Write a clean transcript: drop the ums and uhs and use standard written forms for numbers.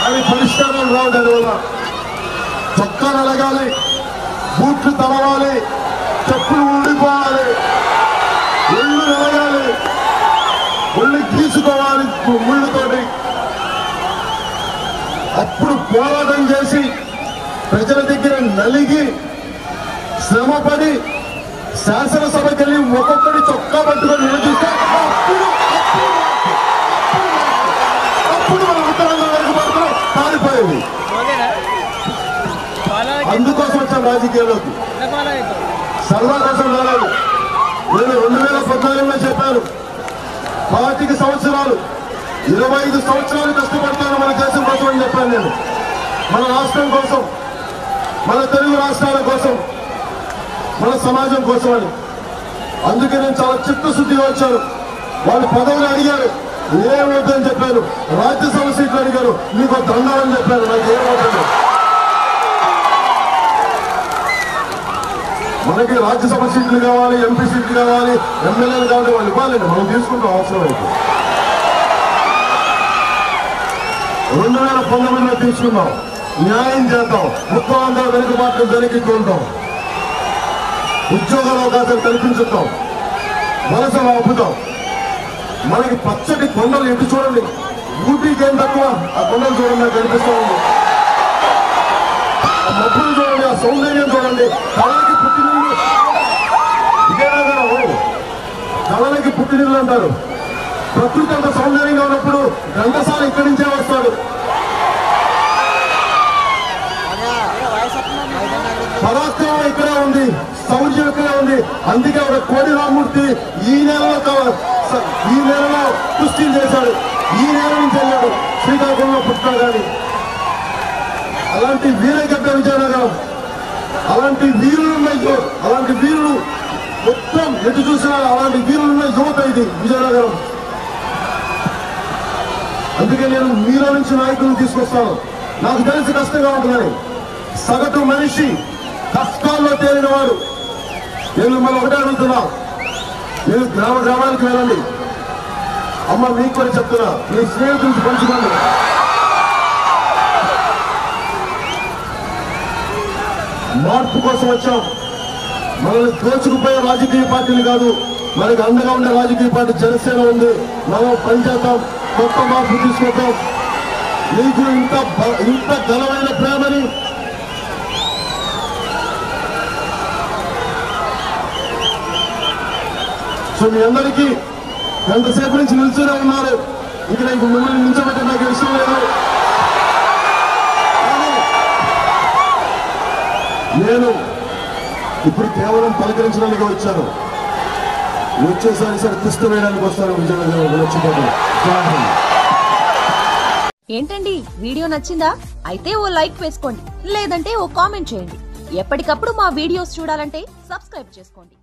అది పరిష్కారం రావు. దానివల్ల చొక్కా నలగాలి, బూట్లు తడవాలి, చెప్పులు ఊడిపోవాలి, ఒళ్ళు నలగాలి, ఒళ్ళు గీసుకోవాలి ముళ్ళతోటి. అప్పుడు పోరాటం చేసి ప్రజల దగ్గర నలిగి శ్రమపడి శాసనసభకి వెళ్ళి ఒక్కొక్కటి చొక్కా పట్టుకొని నిలదీస్తే అప్పుడు మన ఉత్తరాంధ్ర వరకు మాత్రం పారిపోయేది. అందుకోసం వచ్చాం రాజకీయాల్లోకి, సరదా కోసం రాలేదు. నేను 2014లో చెప్పాను, 25 సంవత్సరాలు 25 సంవత్సరాలు కష్టపడతాను మన దేశం కోసం అని చెప్పాను. నేను మన రాష్ట్రం కోసం, మన తెలుగు రాష్ట్రాల కోసం, మన సమాజం కోసం అని. అందుకే నేను చాలా చిత్తశుద్ధిగా వచ్చాను. వాళ్ళు పదవులు అడిగారు, ఏమవుతుందని చెప్పాను. రాజ్యసభ సీట్లు అడిగారు, మీకు దండాలని చెప్పాను. నాకు ఏమవుతుంది, మనకి రాజ్యసభ సీట్లు కావాలి, ఎంపీ సీట్లు కావాలి, ఎమ్మెల్యేలు కావాలి, వాళ్ళు ఇవ్వాలండి, మనం తీసుకుంటాం అవసరం అయితే. 2019లో తీసుకున్నాం, న్యాయం చేద్దాం, ఉత్తరాంధ్ర వెనుకబాట్లు వెనక్కించుకుంటాం, ఉద్యోగాల అవకాశాలు కల్పించుతాం, వలసలు ఆపుతాం. మనకి పచ్చటి కొండలు ఎటు చూడండి, ఊటీకి ఏం తక్కువ, ఆ కొండలు చూడండి, నాకు కనిపిస్తూ ఉంది. ఆ మబ్బులు చూడండి, ఆ సౌందర్యం చూడండి. కళలకి పుట్టినీళ్ళు, విజయనగరం కళలకి పుట్టినీళ్ళు అంటారు. ప్రకృతి అంత సౌందర్యంగా ఉన్నప్పుడు ఘంటసాల ఇక్కడి నుంచే వస్తాడు. పరాక్రమం ఇక్కడే ఉంది, సౌర్యం ఇక్కడే ఉంది. అందుకే ఒక కోడి రామూర్తి ఈ నెలలో కుస్తీ చేశాడు, ఈ నెల నుంచి వెళ్ళాడు, శ్రీకాకుళంలో పుట్టినా కానీ. అలాంటి వీరగడ్డ విజయనగరం, అలాంటి వీరులున్న అలాంటి వీరులు మొత్తం ఎటు చూసినా అలాంటి వీరులున్న యువత ఇది విజయనగరం. అందుకే నేను మీలో నుంచి నాయకులను తీసుకొస్తాను. నాకు తెలిసి కష్టంగా ఉంటుందని. సగటు మనిషి కష్టాల్లో తేలిన వాడు. నేను మిమ్మల్ని ఒకటే అడుగుతున్నా, మీరు గ్రామానికి వెళ్ళండి. అమ్మ మీకు కూడా చెప్తున్నా, మీ స్నేహితులకు పంచుకోండి. మార్పు కోసం వచ్చాం. మనల్ని దోచుకుపోయే రాజకీయ పార్టీలు కాదు, మనకి అండగా ఉండే రాజకీయ పార్టీ జనసేన ఉంది. మనం పనిచేద్దాం, కొత్త మార్పు తీసుకొద్దాం. మీకు ఇంత ఘనమైన ప్రేమని సో మీ అందరికీ ఎంతసేపు నుంచి నిల్చునే ఉన్నారు. ఇంక నాకు మిమ్మల్ని నిల్చోబెట్టే నాకు ఇష్టం లేదు. నేను ఇప్పుడు కేవలం పలకరించడానికి వచ్చాను. వచ్చేసరి సరే తిష్ట వేయడానికి వస్తాను. విజయనగరం వచ్చిపోతాను. ఏంటండి, వీడియో నచ్చిందా? అయితే ఓ లైక్ వేసుకోండి, లేదంటే ఓ కామెంట్ చేయండి. ఎప్పటికప్పుడు మా వీడియోస్ చూడాలంటే సబ్స్క్రైబ్ చేసుకోండి.